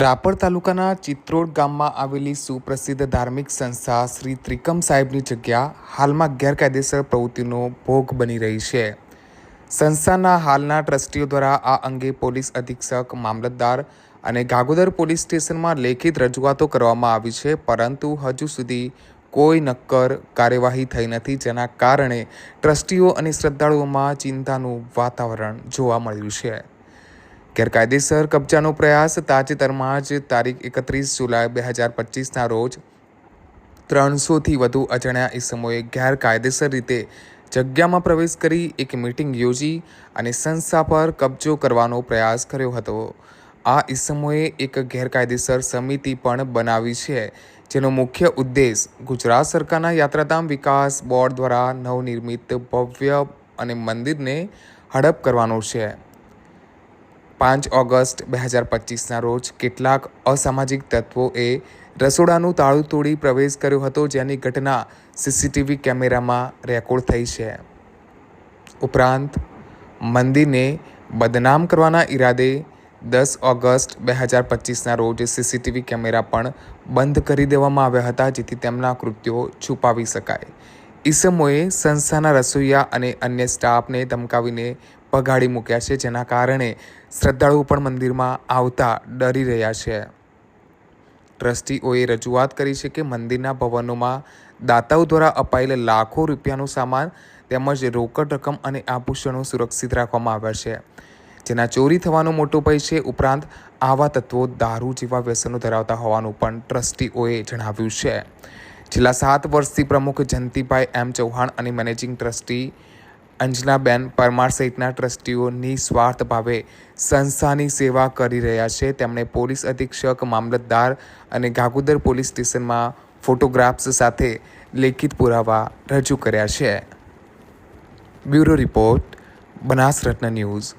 રાપર તાલુકાના ચિત્રોડ ગામમાં આવેલી સુપ્રસિદ્ધ ધાર્મિક સંસ્થા શ્રી ત્રિકમ સાહેબની જગ્યા હાલમાં ગેરકાયદેસર પ્રવૃત્તિનો ભોગ બની રહી છે. સંસ્થાના હાલના ટ્રસ્ટીઓ દ્વારા આ અંગે પોલીસ અધિક્ષક, મામલતદાર અને ગાગોદર પોલીસ સ્ટેશનમાં લેખિત રજૂઆતો કરવામાં આવી છે, પરંતુ હજુ સુધી કોઈ નક્કર કાર્યવાહી થઈ નથી, જેના કારણે ટ્રસ્ટીઓ અને શ્રદ્ધાળુઓમાં ચિંતાનું વાતાવરણ જોવા મળ્યું છે. ગેરકાયદેસર કબજાનો પ્રયાસ તાજેતરમાં જ તારીખ 31 જુલાઈ 2025ના રોજ 300થી વધુ અજાણ્યા ઇસમોએ ગેરકાયદેસર રીતે જગ્યામાં પ્રવેશ કરી એક મીટિંગ યોજી અને સંસ્થા પર કબજો કરવાનો પ્રયાસ કર્યો હતો. આ ઇસમોએ એક ગેરકાયદેસર સમિતિ પણ બનાવી છે, જેનો મુખ્ય ઉદ્દેશ ગુજરાત સરકારના યાત્રાધામ વિકાસ બોર્ડ દ્વારા નવનિર્મિત ભવ્ય અને મંદિરને હડપ કરવાનો છે. 5 ઓગસ્ટ 2025ના રોજ કેટલાક અસામાજિક તત્વોએ રસોડાનું તાળું તોડી પ્રવેશ કર્યો હતો, જેની ઘટના સીસીટીવી કેમેરામાં રેકોર્ડ થઈ છે. ઉપરાંત મંદિરને બદનામ કરવાના ઈરાદે 10 ઓગસ્ટ 2025ના રોજ સીસીટીવી કેમેરા પણ બંધ કરી દેવામાં આવ્યા હતા, જેથી તેમના કૃત્યો છુપાવી શકાય. ઈસમોએ સંસ્થાના રસોઈયા અને અન્ય સ્ટાફને ધમકાવીને ભગાડી મૂક્યા છે, જેના કારણે શ્રદ્ધાળુઓ પણ મંદિરમાં આવતા ડરી રહ્યા છે. ટ્રસ્ટીઓએ રજૂઆત કરી છે કે મંદિરના ભવનોમાં દાતાઓ દ્વારા અપાયેલ લાખો રૂપિયાનો સામાન તેમજ રોકડ રકમ અને આભૂષણો સુરક્ષિત રાખવામાં આવ્યા છે, જેના ચોરી થવાનો મોટો ભય છે. ઉપરાંત આવા તત્વો દારૂ જેવા વ્યસનો ધરાવતા હોવાનું પણ ટ્રસ્ટીઓએ જણાવ્યું છે. છેલ્લા 7 વર્ષથી પ્રમુખ જયંતિભાઈ એમ ચૌહાણ અને મેનેજિંગ ટ્રસ્ટી અંજનાબેન પરમાર સહિતના ટ્રસ્ટીઓ નિસ્વાર્થ ભાવે સંસ્થાની સેવા કરી રહ્યા છે. તેમણે પોલીસ અધિક્ષક, મામલતદાર અને ગાગોદર પોલીસ સ્ટેશનમાં ફોટોગ્રાફ્સ સાથે લેખિત પુરાવા રજૂ કર્યા છે. બ્યુરો રિપોર્ટ, બનાસ રત્ન ન્યૂઝ.